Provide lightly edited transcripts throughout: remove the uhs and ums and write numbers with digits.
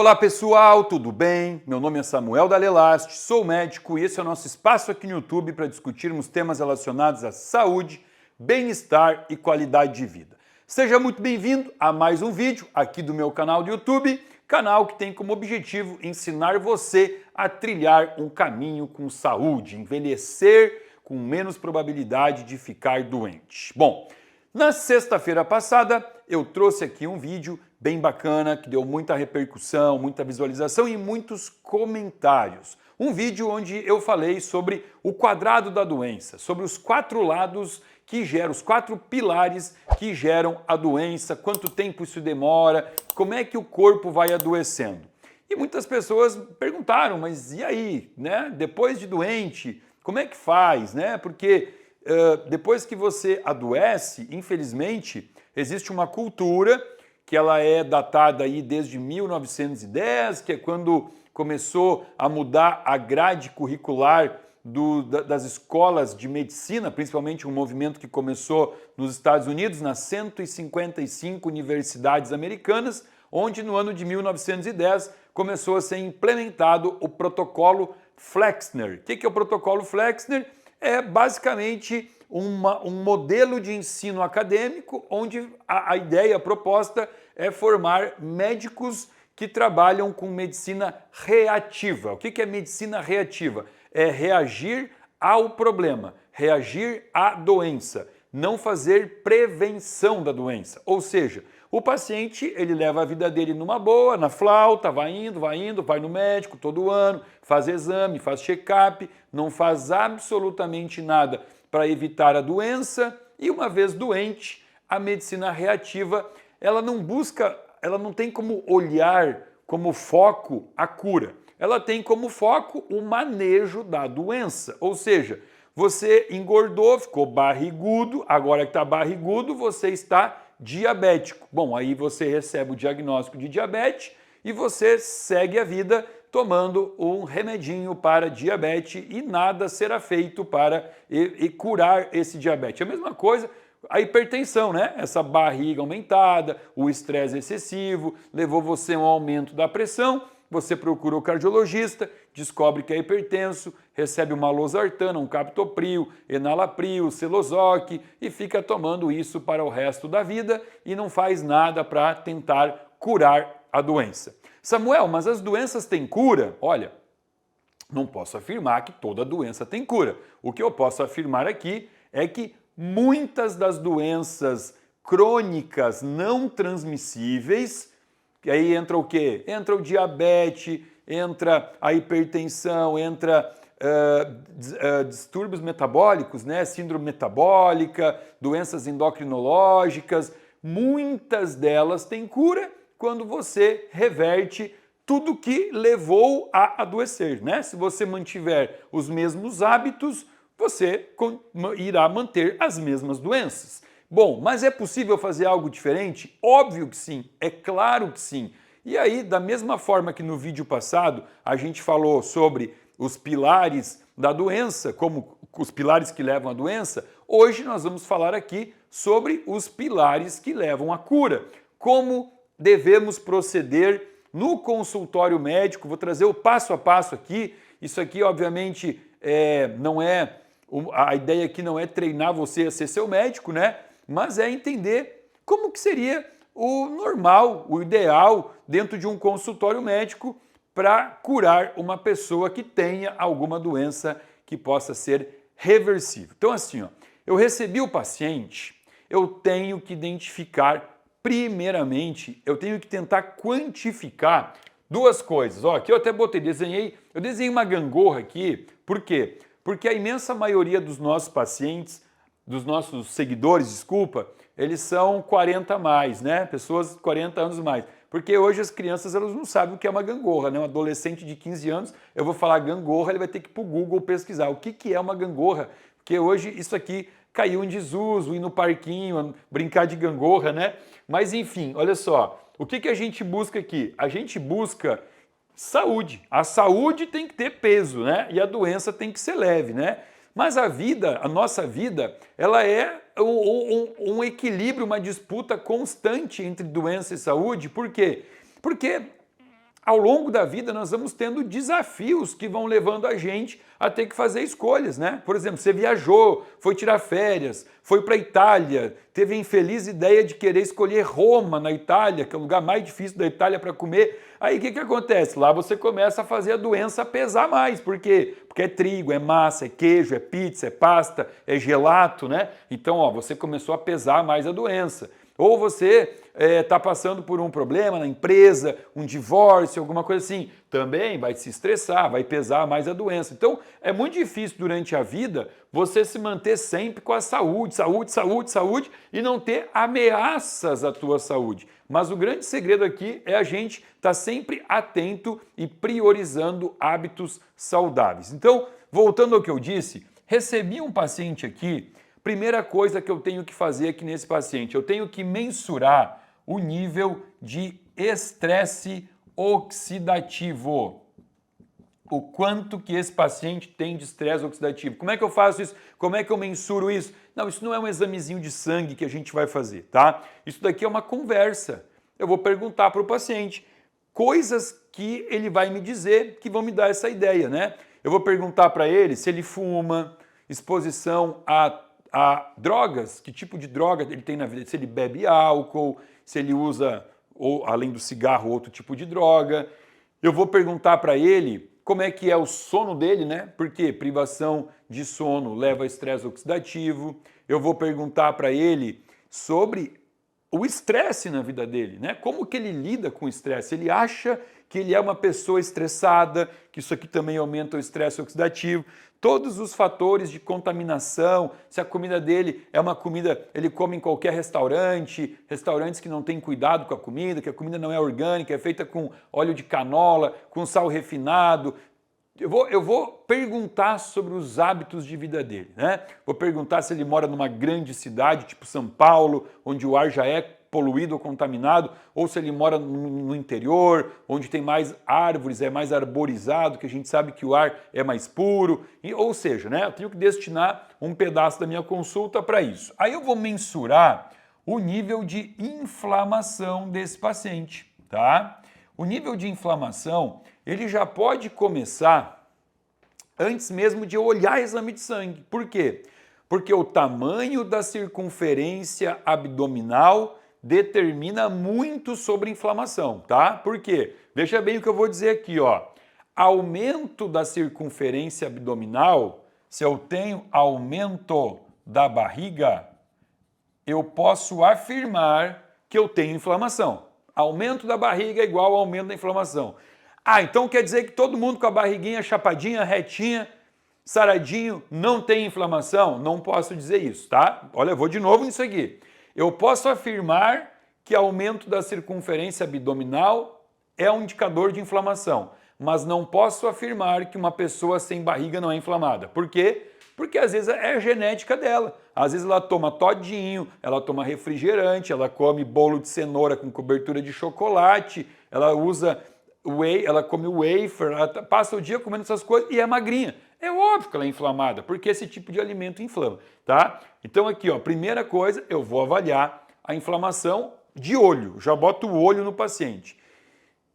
Olá pessoal, tudo bem? Meu nome é Samuel Dalelast, sou médico e esse é o nosso espaço aqui no YouTube para discutirmos temas relacionados à saúde, bem-estar e qualidade de vida. Seja muito bem-vindo a mais um vídeo aqui do meu canal do YouTube, canal que tem como objetivo ensinar você a trilhar um caminho com saúde, envelhecer com menos probabilidade de ficar doente. Bom, na sexta-feira passada eu trouxe aqui um vídeo bem bacana, que deu muita repercussão, muita visualização e muitos comentários. Um vídeo onde eu falei sobre o quadrado da doença, sobre os quatro lados que geram, os quatro pilares que geram a doença, quanto tempo isso demora, como é que o corpo vai adoecendo. E muitas pessoas perguntaram, mas e aí, né? Depois de doente, como é que faz, né? Porque depois que você adoece, infelizmente, existe uma cultura que ela é datada aí desde 1910, que é quando começou a mudar a grade curricular das escolas de medicina, principalmente um movimento que começou nos Estados Unidos, nas 155 universidades americanas, onde no ano de 1910 começou a ser implementado o protocolo Flexner. O que é o protocolo Flexner? É basicamente um modelo de ensino acadêmico onde a ideia, a proposta é formar médicos que trabalham com medicina reativa. O que é medicina reativa? É reagir ao problema, reagir à doença, não fazer prevenção da doença. Ou seja, o paciente ele leva a vida dele numa boa, na flauta, vai indo, vai no médico todo ano, faz exame, faz check-up, não faz absolutamente nada para evitar a doença e uma vez doente, a medicina reativa ela não tem como olhar como foco a cura. Ela tem como foco o manejo da doença. Ou seja, você engordou, ficou barrigudo, agora que está barrigudo, você está diabético. Bom, aí você recebe o diagnóstico de diabetes e você segue a vida tomando um remedinho para diabetes e nada será feito para curar esse diabetes. É a mesma coisa a hipertensão, né? Essa barriga aumentada, o estresse excessivo, levou você a um aumento da pressão, você procura o cardiologista, descobre que é hipertenso, recebe uma losartana, um captopril, enalapril, celozoc e fica tomando isso para o resto da vida e não faz nada para tentar curar a doença. Samuel, mas as doenças têm cura? Olha, não posso afirmar que toda doença tem cura. O que eu posso afirmar aqui é que muitas das doenças crônicas não transmissíveis, que aí entra o quê? Entra o diabetes, entra a hipertensão, entra distúrbios metabólicos, né? Síndrome metabólica, doenças endocrinológicas, muitas delas têm cura quando você reverte tudo que levou a adoecer, né? Se você mantiver os mesmos hábitos, você irá manter as mesmas doenças. Bom, mas é possível fazer algo diferente? Óbvio que sim, é claro que sim. E aí, da mesma forma que no vídeo passado a gente falou sobre os pilares da doença, como os pilares que levam à doença, hoje nós vamos falar aqui sobre os pilares que levam à cura. Como devemos proceder no consultório médico, vou trazer o passo a passo aqui. Isso aqui, obviamente, não é... A ideia aqui não é treinar você a ser seu médico, né? Mas é entender como que seria o normal, o ideal dentro de um consultório médico para curar uma pessoa que tenha alguma doença que possa ser reversível. Então assim, ó, eu recebi o paciente, eu tenho que identificar primeiramente, eu tenho que tentar quantificar duas coisas. Ó, aqui eu até eu desenhei uma gangorra aqui, por quê? Porque a imensa maioria dos nossos pacientes, dos nossos seguidores, desculpa, eles são 40 a mais, né? Pessoas 40 anos mais. Porque hoje as crianças elas não sabem o que é uma gangorra, né? Um adolescente de 15 anos, eu vou falar gangorra, ele vai ter que ir para o Google pesquisar o que é uma gangorra. Porque hoje isso aqui caiu em desuso, ir no parquinho, brincar de gangorra, né? Mas enfim, olha só, o que a gente busca aqui? A gente busca saúde. A saúde tem que ter peso, né? E a doença tem que ser leve, né? Mas a vida, a nossa vida, ela é um equilíbrio, uma disputa constante entre doença e saúde. Por quê? Porque ao longo da vida nós vamos tendo desafios que vão levando a gente a ter que fazer escolhas, né? Por exemplo, você viajou, foi tirar férias, foi para a Itália, teve a infeliz ideia de querer escolher Roma na Itália, que é o lugar mais difícil da Itália para comer. Aí o que acontece? Lá você começa a fazer a doença pesar mais. Por quê? Porque é trigo, é massa, é queijo, é pizza, é pasta, é gelato, né? Então, ó, você começou a pesar mais a doença. Ou você está passando por um problema na empresa, um divórcio, alguma coisa assim, também vai se estressar, vai pesar mais a doença. Então, é muito difícil durante a vida você se manter sempre com a saúde, saúde, saúde, saúde e não ter ameaças à tua saúde. Mas o grande segredo aqui é a gente estar sempre atento e priorizando hábitos saudáveis. Então, voltando ao que eu disse, recebi um paciente aqui. Primeira coisa que eu tenho que fazer aqui nesse paciente, eu tenho que mensurar o nível de estresse oxidativo. O quanto que esse paciente tem de estresse oxidativo. Como é que eu faço isso? Como é que eu mensuro isso? Não, isso não é um examezinho de sangue que a gente vai fazer, tá? Isso daqui é uma conversa. Eu vou perguntar para o paciente coisas que ele vai me dizer que vão me dar essa ideia, né? Eu vou perguntar para ele se ele fuma, exposição a drogas, que tipo de droga ele tem na vida, se ele bebe álcool, se ele usa, ou, além do cigarro, outro tipo de droga. Eu vou perguntar para ele como é que é o sono dele, né? Porque privação de sono leva a estresse oxidativo. Eu vou perguntar para ele sobre o estresse na vida dele, né? Como que ele lida com o estresse? Ele acha que ele é uma pessoa estressada, que isso aqui também aumenta o estresse oxidativo. Todos os fatores de contaminação, se a comida dele é uma comida, ele come em qualquer restaurante, restaurantes que não têm cuidado com a comida, que a comida não é orgânica, é feita com óleo de canola, com sal refinado. Eu vou perguntar sobre os hábitos de vida dele, né? Vou perguntar se ele mora numa grande cidade, tipo São Paulo, onde o ar já é poluído ou contaminado, ou se ele mora no interior, onde tem mais árvores, é mais arborizado, que a gente sabe que o ar é mais puro. Ou seja, né, eu tenho que destinar um pedaço da minha consulta para isso. Aí eu vou mensurar o nível de inflamação desse paciente, tá? O nível de inflamação, ele já pode começar antes mesmo de eu olhar exame de sangue. Por quê? Porque o tamanho da circunferência abdominal determina muito sobre inflamação, tá? Por quê? Veja bem o que eu vou dizer aqui, ó. Aumento da circunferência abdominal, se eu tenho aumento da barriga, eu posso afirmar que eu tenho inflamação. Aumento da barriga é igual ao aumento da inflamação. Ah, então quer dizer que todo mundo com a barriguinha chapadinha, retinha, saradinho, não tem inflamação? Não posso dizer isso, tá? Olha, eu vou de novo nisso aqui. Eu posso afirmar que aumento da circunferência abdominal é um indicador de inflamação, mas não posso afirmar que uma pessoa sem barriga não é inflamada. Por quê? Porque às vezes é a genética dela. Às vezes ela toma todinho, ela toma refrigerante, ela come bolo de cenoura com cobertura de chocolate, ela usa whey, ela come wafer, ela passa o dia comendo essas coisas e é magrinha. É óbvio que ela é inflamada, porque esse tipo de alimento inflama, tá? Então aqui, ó, primeira coisa, eu vou avaliar a inflamação de olho. Já boto o olho no paciente.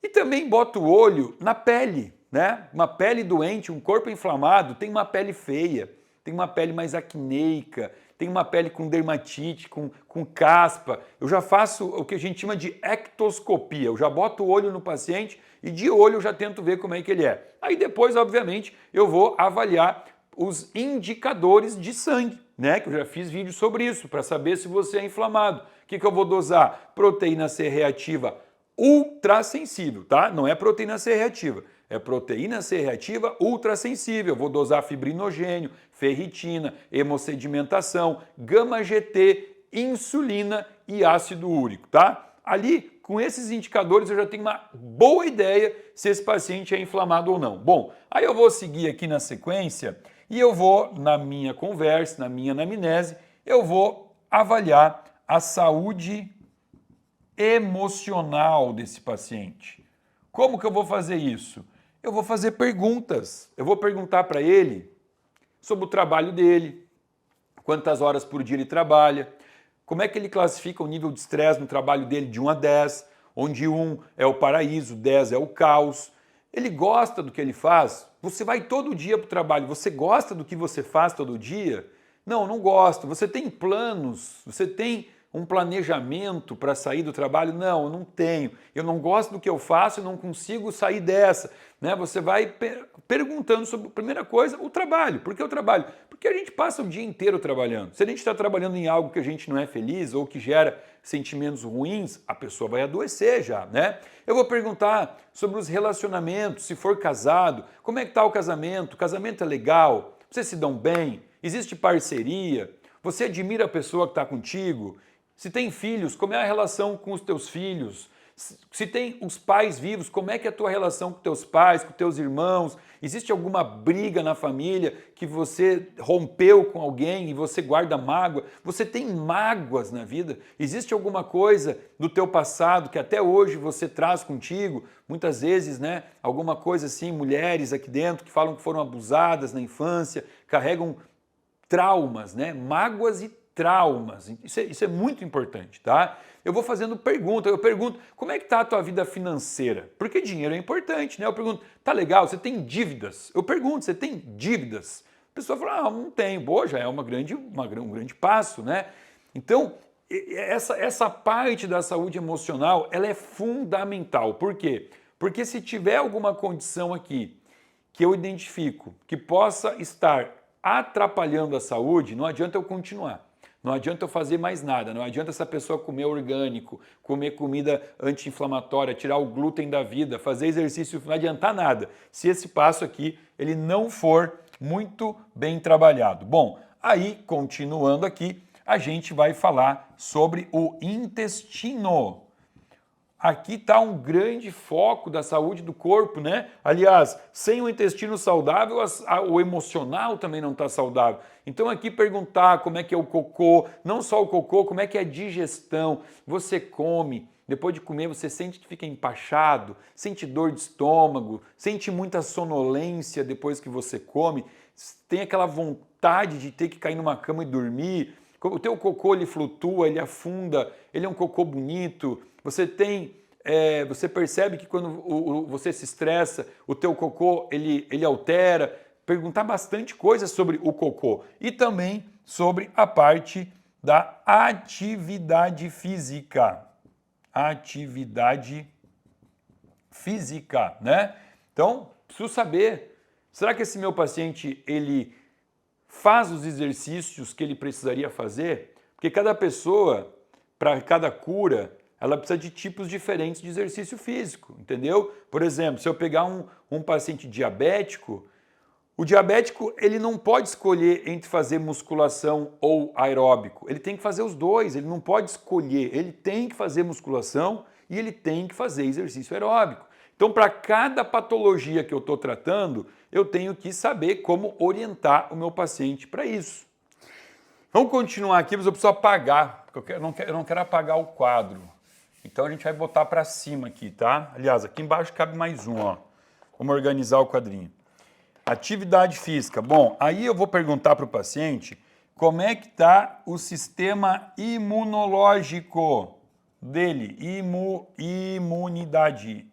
E também boto o olho na pele, né? Uma pele doente, um corpo inflamado, tem uma pele feia, tem uma pele mais acneica, tem uma pele com dermatite, com caspa. Eu já faço o que a gente chama de ectoscopia. Eu já boto o olho no paciente e de olho eu já tento ver como é que ele é. Aí depois, obviamente, eu vou avaliar os indicadores de sangue, né? Que eu já fiz vídeo sobre isso, para saber se você é inflamado. O que eu vou dosar? Proteína C reativa ultrassensível, tá? Não é proteína C reativa, é proteína C reativa ultrassensível. Eu vou dosar fibrinogênio, ferritina, hemossedimentação, gama-GT, insulina e ácido úrico, tá? Ali, com esses indicadores, eu já tenho uma boa ideia se esse paciente é inflamado ou não. Bom, aí eu vou seguir aqui na sequência e eu vou, na minha conversa, na minha anamnese, eu vou avaliar a saúde emocional desse paciente. Como que eu vou fazer isso? Eu vou fazer perguntas. Eu vou perguntar para ele sobre o trabalho dele, quantas horas por dia ele trabalha, como é que ele classifica o nível de estresse no trabalho dele de 1 a 10, onde 1 é o paraíso, 10 é o caos. Ele gosta do que ele faz? Você vai todo dia para o trabalho, você gosta do que você faz todo dia? Não, não gosto. Você tem planos? Você tem um planejamento para sair do trabalho? Não, eu não tenho. Eu não gosto do que eu faço, eu não consigo sair dessa. Né? Você vai perguntando sobre, primeira coisa, o trabalho. Por que o trabalho? Porque a gente passa o dia inteiro trabalhando. Se a gente está trabalhando em algo que a gente não é feliz ou que gera sentimentos ruins, a pessoa vai adoecer já, né? Eu vou perguntar sobre os relacionamentos, se for casado, como é que está o casamento? O casamento é legal? Vocês se dão bem? Existe parceria? Você admira a pessoa que está contigo? Se tem filhos, como é a relação com os teus filhos? Se tem os pais vivos, como é que é a tua relação com teus pais, com teus irmãos? Existe alguma briga na família que você rompeu com alguém e você guarda mágoa? Você tem mágoas na vida? Existe alguma coisa do teu passado que até hoje você traz contigo? Muitas vezes, né, alguma coisa assim, mulheres aqui dentro que falam que foram abusadas na infância, carregam traumas, né? Mágoas e traumas. Isso é muito importante, tá? Eu vou fazendo pergunta, eu pergunto, como é que tá a tua vida financeira? Porque dinheiro é importante, né? Eu pergunto, tá legal, você tem dívidas? Eu pergunto, você tem dívidas? A pessoa fala, não tenho. Boa, já é um grande passo, né? Então, essa parte da saúde emocional, ela é fundamental. Por quê? Porque se tiver alguma condição aqui que eu identifico que possa estar atrapalhando a saúde, não adianta eu continuar. Não adianta eu fazer mais nada, não adianta essa pessoa comer orgânico, comer comida anti-inflamatória, tirar o glúten da vida, fazer exercício, não adiantar nada, se esse passo aqui ele não for muito bem trabalhado. Bom, aí, continuando aqui, a gente vai falar sobre o intestino. Aqui está um grande foco da saúde do corpo, né? Aliás, sem o intestino saudável, o emocional também não está saudável. Então aqui perguntar como é que é o cocô, não só o cocô, como é que é a digestão. Você come, depois de comer você sente que fica empachado, sente dor de estômago, sente muita sonolência depois que você come, tem aquela vontade de ter que cair numa cama e dormir. O teu cocô ele flutua, ele afunda, ele é um cocô bonito. Você percebe que quando você se estressa, o teu cocô ele altera. Perguntar bastante coisa sobre o cocô e também sobre a parte da atividade física. Atividade física, né? Então, preciso saber, será que esse meu paciente ele faz os exercícios que ele precisaria fazer? Porque cada pessoa, para cada cura, ela precisa de tipos diferentes de exercício físico, entendeu? Por exemplo, se eu pegar um paciente diabético, o diabético ele não pode escolher entre fazer musculação ou aeróbico, ele tem que fazer os dois, ele não pode escolher, ele tem que fazer musculação e ele tem que fazer exercício aeróbico. Então, para cada patologia que eu estou tratando, eu tenho que saber como orientar o meu paciente para isso. Vamos continuar aqui, mas eu preciso apagar, porque eu não quero apagar o quadro. Então a gente vai botar para cima aqui, tá? Aliás, aqui embaixo cabe mais um, ó. Vamos organizar o quadrinho. Atividade física. Bom, aí eu vou perguntar para o paciente como é que está o sistema imunológico dele. Imunidade.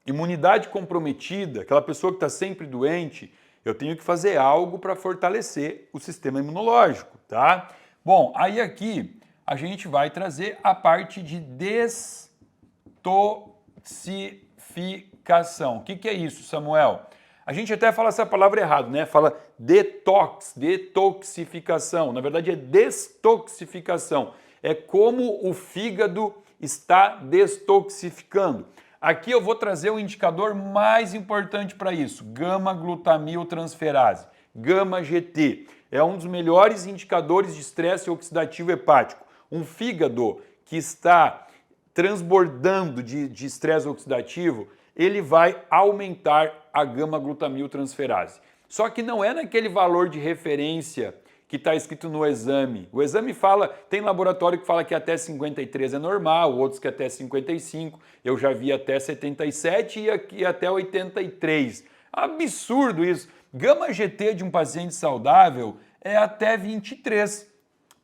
Imunidade comprometida, aquela pessoa que está sempre doente, eu tenho que fazer algo para fortalecer o sistema imunológico, tá? Bom, aí aqui a gente vai trazer a parte de detoxificação. O que é isso, Samuel? A gente até fala essa palavra errado, né? Fala detoxificação. Na verdade é destoxificação. É como o fígado está destoxificando. Aqui eu vou trazer o indicador mais importante para isso, gama-glutamiltransferase, gama-GT. É um dos melhores indicadores de estresse oxidativo hepático. Um fígado que está transbordando de estresse oxidativo, ele vai aumentar a gama-glutamiltransferase. Só que não é naquele valor de referência que está escrito no exame. O exame fala, tem laboratório que fala que até 53 é normal, outros que até 55, eu já vi até 77 e aqui até 83. Absurdo isso. Gama GT de um paciente saudável é até 23.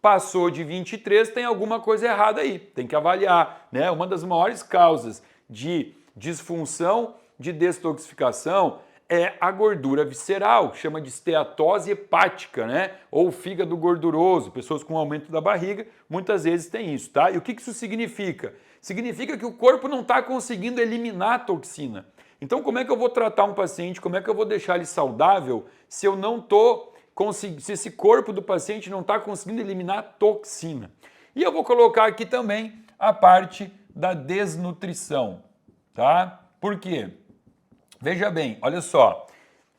passou de 23, tem alguma coisa errada aí, tem que avaliar, né? Uma das maiores causas de disfunção de detoxificação é a gordura visceral, que chama de esteatose hepática, né? Ou fígado gorduroso. Pessoas com aumento da barriga muitas vezes têm isso, tá? E o que isso significa? Significa que o corpo não está conseguindo eliminar a toxina. Então, como é que eu vou tratar um paciente? Como é que eu vou deixar ele saudável se eu não estou conseguindo, se esse corpo do paciente não está conseguindo eliminar a toxina? E eu vou colocar aqui também a parte da desnutrição, tá? Por quê? Veja bem, olha só,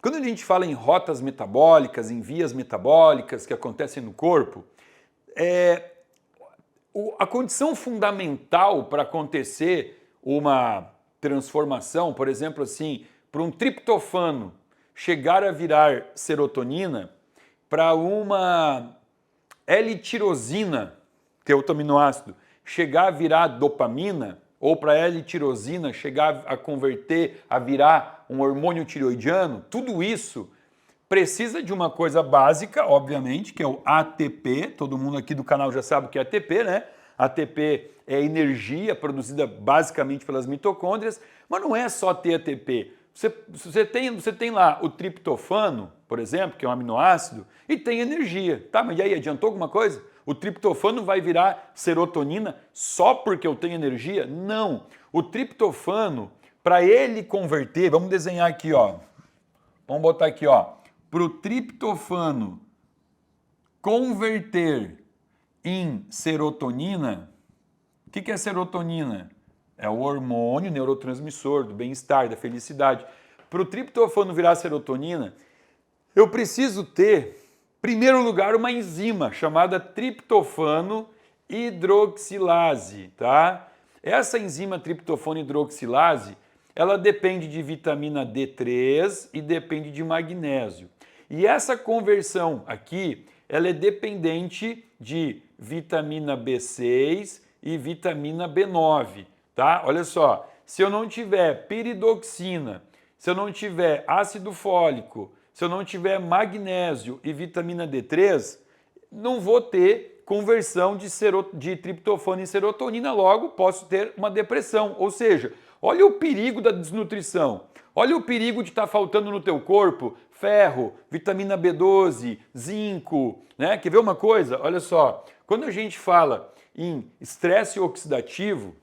quando a gente fala em rotas metabólicas, em vias metabólicas que acontecem no corpo, a condição fundamental para acontecer uma transformação, por exemplo assim, para um triptofano chegar a virar serotonina, para uma L-tirosina, que é outro aminoácido, chegar a virar dopamina, ou para a L-tirosina chegar a converter, a virar um hormônio tireoidiano, tudo isso precisa de uma coisa básica, obviamente, que é o ATP. Todo mundo aqui do canal já sabe o que é ATP, né? ATP é energia produzida basicamente pelas mitocôndrias, mas não é só ter ATP. Você tem lá o triptofano, por exemplo, que é um aminoácido, e tem energia, tá? Mas e aí, adiantou alguma coisa? O triptofano vai virar serotonina só porque eu tenho energia? Não. O triptofano, para ele converter, vamos desenhar aqui, ó. Vamos botar aqui, ó. Para o triptofano converter em serotonina, o que é serotonina? É o hormônio neurotransmissor do bem-estar, da felicidade. Para o triptofano virar serotonina, eu preciso ter, em primeiro lugar, uma enzima chamada triptofano hidroxilase, tá? Essa enzima triptofano hidroxilase, ela depende de vitamina D3 e depende de magnésio. E essa conversão aqui, ela é dependente de vitamina B6 e vitamina B9, tá? Olha só, se eu não tiver piridoxina, se eu não tiver ácido fólico, se eu não tiver magnésio e vitamina D3, não vou ter conversão de triptofano em serotonina, logo posso ter uma depressão. Ou seja, olha o perigo da desnutrição, olha o perigo de estar faltando no teu corpo ferro, vitamina B12, zinco, né? Quer ver uma coisa? Olha só, quando a gente fala em estresse oxidativo,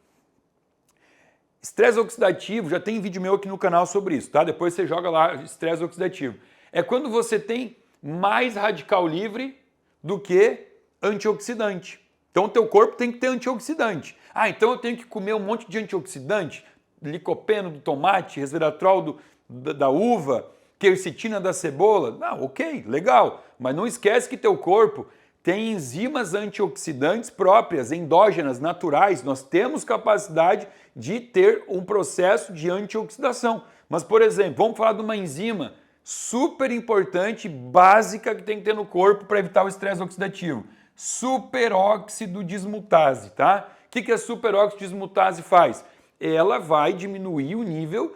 já tem vídeo meu aqui no canal sobre isso, tá? Depois você joga lá estresse oxidativo. É quando você tem mais radical livre do que antioxidante. Então o teu corpo tem que ter antioxidante. Ah, então eu tenho que comer um monte de antioxidante, licopeno do tomate, resveratrol da uva, quercetina da cebola. Ah, ok, legal. Mas não esquece que teu corpo tem enzimas antioxidantes próprias, endógenas, naturais. Nós temos capacidade de ter um processo de antioxidação. Mas, por exemplo, vamos falar de uma enzima super importante, básica, que tem que ter no corpo para evitar o estresse oxidativo. Superóxido dismutase, tá? O que a superóxido dismutase faz? Ela vai diminuir o nível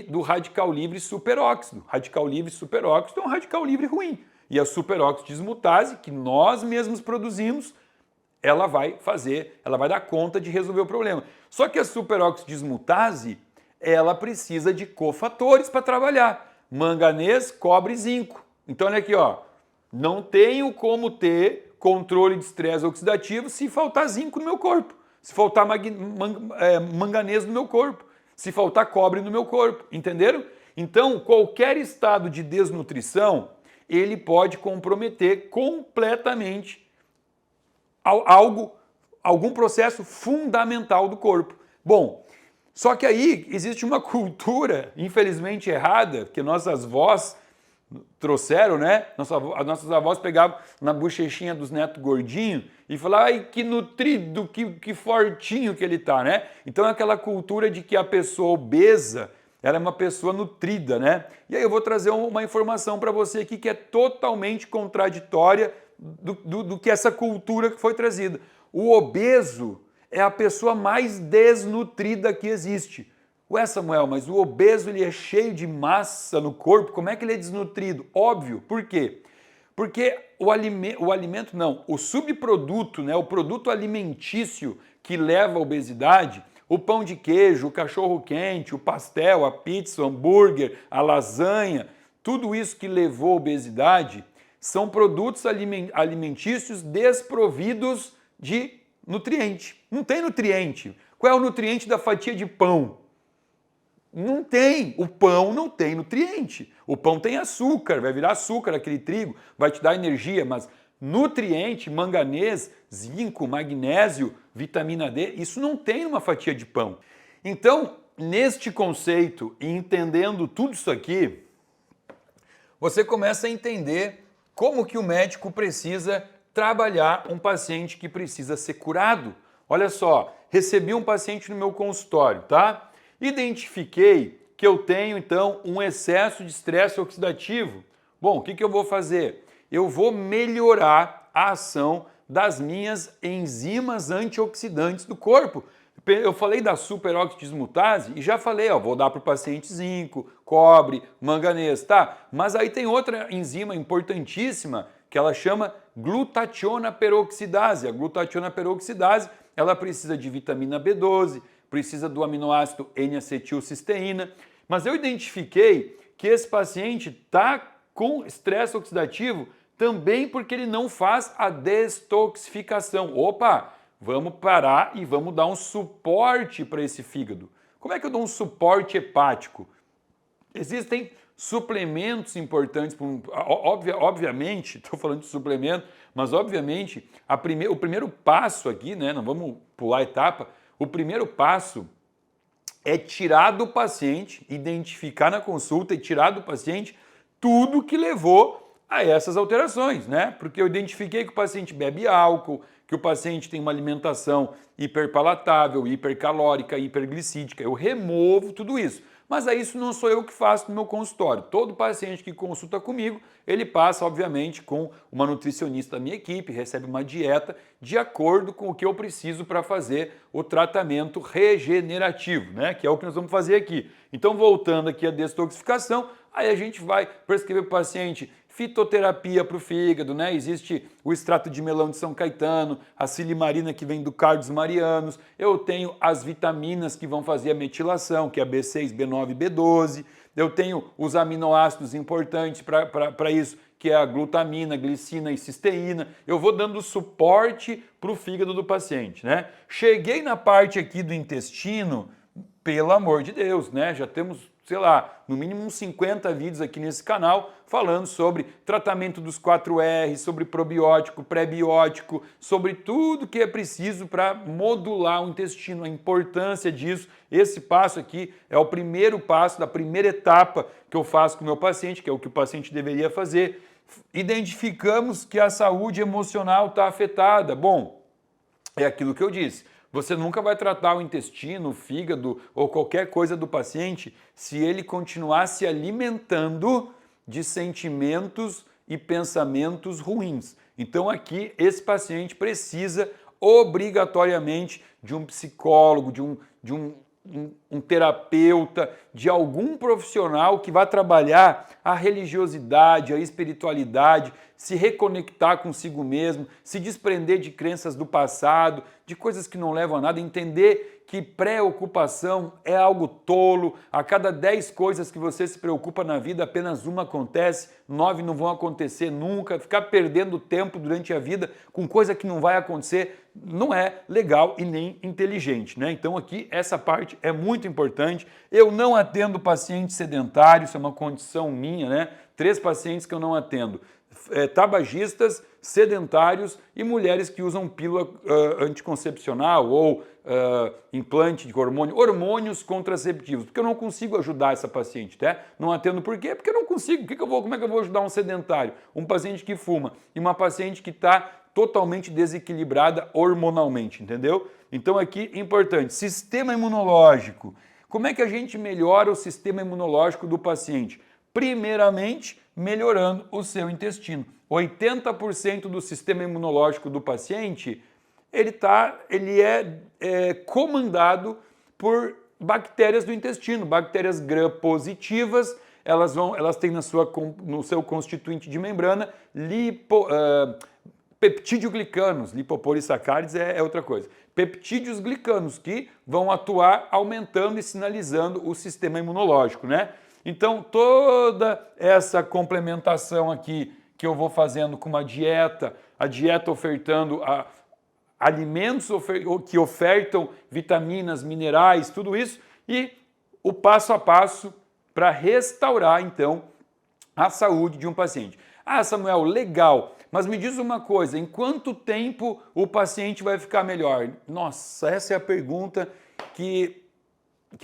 do radical livre superóxido. Radical livre superóxido é um radical livre ruim. E a superóxido dismutase, que nós mesmos produzimos, ela vai dar conta de resolver o problema. Só que a superóxido dismutase, ela precisa de cofatores para trabalhar. Manganês, cobre e zinco. Então olha aqui, ó, não tenho como ter controle de estresse oxidativo se faltar zinco no meu corpo, se faltar manganês no meu corpo, se faltar cobre no meu corpo, entenderam? Então qualquer estado de desnutrição, ele pode comprometer completamente algum processo fundamental do corpo. Bom, só que aí existe uma cultura, infelizmente errada, que nossas avós trouxeram, né? Nossas avós pegavam na bochechinha dos netos gordinhos e falavam, ai, que nutrido, que fortinho que ele tá, né? Então é aquela cultura de que a pessoa obesa, ela é uma pessoa nutrida, né? E aí eu vou trazer uma informação para você aqui que é totalmente contraditória do que essa cultura que foi trazida. O obeso é a pessoa mais desnutrida que existe. Ué, Samuel, mas o obeso ele é cheio de massa no corpo, como é que ele é desnutrido? Óbvio, por quê? Porque o subproduto, né, o produto alimentício que leva à obesidade, o pão de queijo, o cachorro quente, o pastel, a pizza, o hambúrguer, a lasanha, tudo isso que levou à obesidade são produtos alimentícios desprovidos de nutriente. Não tem nutriente. Qual é o nutriente da fatia de pão? Não tem. O pão não tem nutriente. O pão tem açúcar, vai virar açúcar aquele trigo, vai te dar energia, mas nutriente, manganês, zinco, magnésio, vitamina D, isso não tem numa fatia de pão. Então, neste conceito e entendendo tudo isso aqui, você começa a entender como que o médico precisa trabalhar um paciente que precisa ser curado. Olha só, recebi um paciente no meu consultório, tá? Identifiquei que eu tenho, então, um excesso de estresse oxidativo. Bom, o que eu vou fazer? Eu vou melhorar a ação das minhas enzimas antioxidantes do corpo. Eu falei da superoxidismutase e já falei, ó, vou dar para o paciente zinco, cobre, manganês, tá? Mas aí tem outra enzima importantíssima que ela chama glutationa peroxidase. A glutationa peroxidase, ela precisa de vitamina B12, precisa do aminoácido N-acetilcisteína, mas eu identifiquei que esse paciente está com estresse oxidativo também porque ele não faz a detoxificação. Opa, vamos parar e vamos dar um suporte para esse fígado. Como é que eu dou um suporte hepático? Existem suplementos importantes, obviamente, estou falando de suplemento, mas obviamente o primeiro passo aqui, né, não vamos pular a etapa, o primeiro passo é tirar do paciente, identificar na consulta e tirar do paciente tudo que levou a essas alterações, né? Porque eu identifiquei que o paciente bebe álcool, que o paciente tem uma alimentação hiperpalatável, hipercalórica, hiperglicídica. Eu removo tudo isso. Mas aí isso não sou eu que faço no meu consultório. Todo paciente que consulta comigo, ele passa, obviamente, com uma nutricionista da minha equipe, recebe uma dieta de acordo com o que eu preciso para fazer o tratamento regenerativo, né? Que é o que nós vamos fazer aqui. Então, voltando aqui à detoxificação, aí a gente vai prescrever para o paciente fitoterapia para o fígado, né? Existe o extrato de melão de São Caetano, a silimarina que vem do Cardos Marianos, eu tenho as vitaminas que vão fazer a metilação, que é B6, B9, B12, eu tenho os aminoácidos importantes para isso, que é a glutamina, glicina e cisteína, eu vou dando suporte para o fígado do paciente, né? Cheguei na parte aqui do intestino, pelo amor de Deus, né? Já temos, sei lá, no mínimo uns 50 vídeos aqui nesse canal falando sobre tratamento dos 4R, sobre probiótico, pré-biótico, sobre tudo que é preciso para modular o intestino, a importância disso. Esse passo aqui é o primeiro passo da primeira etapa que eu faço com o meu paciente, que é o que o paciente deveria fazer. Identificamos que a saúde emocional está afetada. Bom, é aquilo que eu disse. Você nunca vai tratar o intestino, o fígado ou qualquer coisa do paciente se ele continuar se alimentando de sentimentos e pensamentos ruins. Então aqui esse paciente precisa obrigatoriamente de um psicólogo, de um terapeuta, de algum profissional que vai trabalhar a religiosidade, a espiritualidade, se reconectar consigo mesmo, se desprender de crenças do passado, de coisas que não levam a nada, entender que preocupação é algo tolo, a cada 10 coisas que você se preocupa na vida, apenas uma acontece, 9 não vão acontecer nunca, ficar perdendo tempo durante a vida com coisa que não vai acontecer não é legal e nem inteligente, né? Então aqui essa parte é muito importante. Eu não atendo pacientes sedentários, isso é uma condição minha, né? 3 pacientes que eu não atendo. Tabagistas, sedentários e mulheres que usam pílula anticoncepcional ou implante de hormônio, hormônios contraceptivos, porque eu não consigo ajudar essa paciente, tá? Não atendo por quê? Porque eu não consigo. Como é que eu vou ajudar um sedentário? Um paciente que fuma e uma paciente que está totalmente desequilibrada hormonalmente, entendeu? Então aqui, importante, sistema imunológico. Como é que a gente melhora o sistema imunológico do paciente? Primeiramente, melhorando o seu intestino. 80% do sistema imunológico do paciente, ele é comandado por bactérias do intestino, bactérias gram-positivas, elas têm no seu constituinte de membrana peptídeo-glicanos, lipopolissacárides é outra coisa. Peptídeos glicanos que vão atuar aumentando e sinalizando o sistema imunológico, né? Então, toda essa complementação aqui que eu vou fazendo com uma dieta, a dieta ofertando alimentos que ofertam vitaminas, minerais, tudo isso, e o passo a passo para restaurar, então, a saúde de um paciente. Ah, Samuel, legal, mas me diz uma coisa, em quanto tempo o paciente vai ficar melhor? Nossa, essa é a pergunta que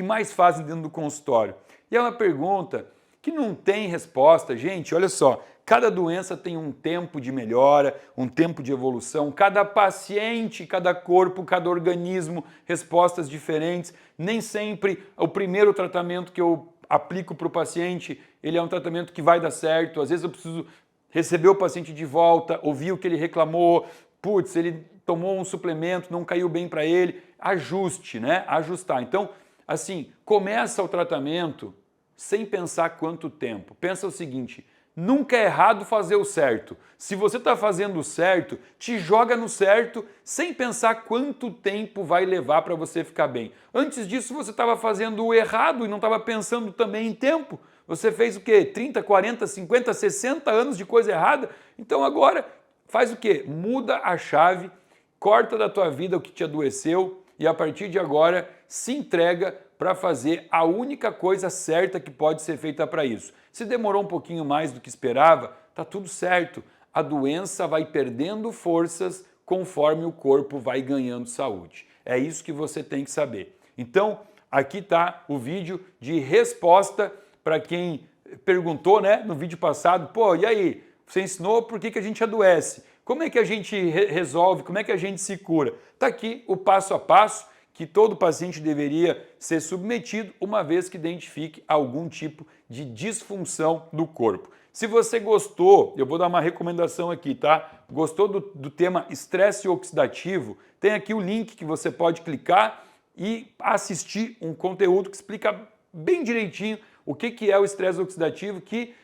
mais fazem dentro do consultório. E é uma pergunta que não tem resposta, gente, olha só, cada doença tem um tempo de melhora, um tempo de evolução, cada paciente, cada corpo, cada organismo, respostas diferentes, nem sempre o primeiro tratamento que eu aplico para o paciente, ele é um tratamento que vai dar certo, às vezes eu preciso receber o paciente de volta, ouvir o que ele reclamou, putz, ele tomou um suplemento, não caiu bem para ele, ajuste, né? Ajustar. Então, assim, começa o tratamento sem pensar quanto tempo. Pensa o seguinte, nunca é errado fazer o certo. Se você está fazendo o certo, te joga no certo sem pensar quanto tempo vai levar para você ficar bem. Antes disso, você estava fazendo o errado e não estava pensando também em tempo. Você fez o quê? 30, 40, 50, 60 anos de coisa errada? Então agora faz o quê? Muda a chave, corta da tua vida o que te adoeceu e a partir de agora se entrega para fazer a única coisa certa que pode ser feita para isso. Se demorou um pouquinho mais do que esperava, tá tudo certo. A doença vai perdendo forças conforme o corpo vai ganhando saúde. É isso que você tem que saber. Então, aqui está o vídeo de resposta para quem perguntou, né, no vídeo passado, pô, e aí, você ensinou por que a gente adoece? Como é que a gente resolve? Como é que a gente se cura? Está aqui o passo a passo que todo paciente deveria ser submetido uma vez que identifique algum tipo de disfunção do corpo. Se você gostou, eu vou dar uma recomendação aqui, tá? Gostou do tema estresse oxidativo? Tem aqui o link que você pode clicar e assistir um conteúdo que explica bem direitinho o que é o estresse oxidativo, que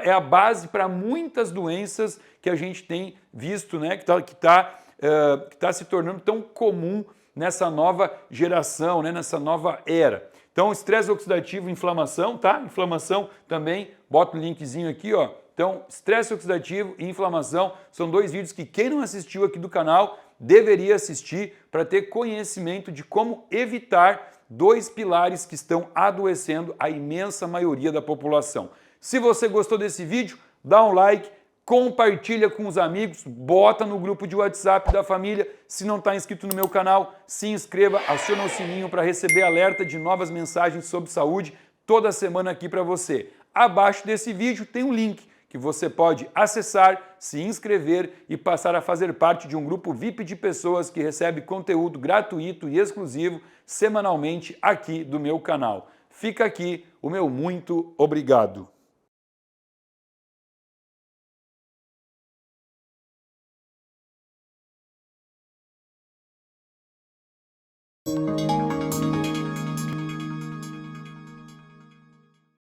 é a base para muitas doenças que a gente tem visto, né, que tá se tornando tão comum nessa nova geração, né, nessa nova era. Então, estresse oxidativo, inflamação, tá? Inflamação também, bota o linkzinho aqui, ó. Então, estresse oxidativo e inflamação são dois vídeos que quem não assistiu aqui do canal deveria assistir para ter conhecimento de como evitar dois pilares que estão adoecendo a imensa maioria da população. Se você gostou desse vídeo, dá um like, compartilha com os amigos, bota no grupo de WhatsApp da família. Se não está inscrito no meu canal, se inscreva, aciona o sininho para receber alerta de novas mensagens sobre saúde toda semana aqui para você. Abaixo desse vídeo tem um link que você pode acessar, se inscrever e passar a fazer parte de um grupo VIP de pessoas que recebe conteúdo gratuito e exclusivo semanalmente aqui do meu canal. Fica aqui o meu muito obrigado.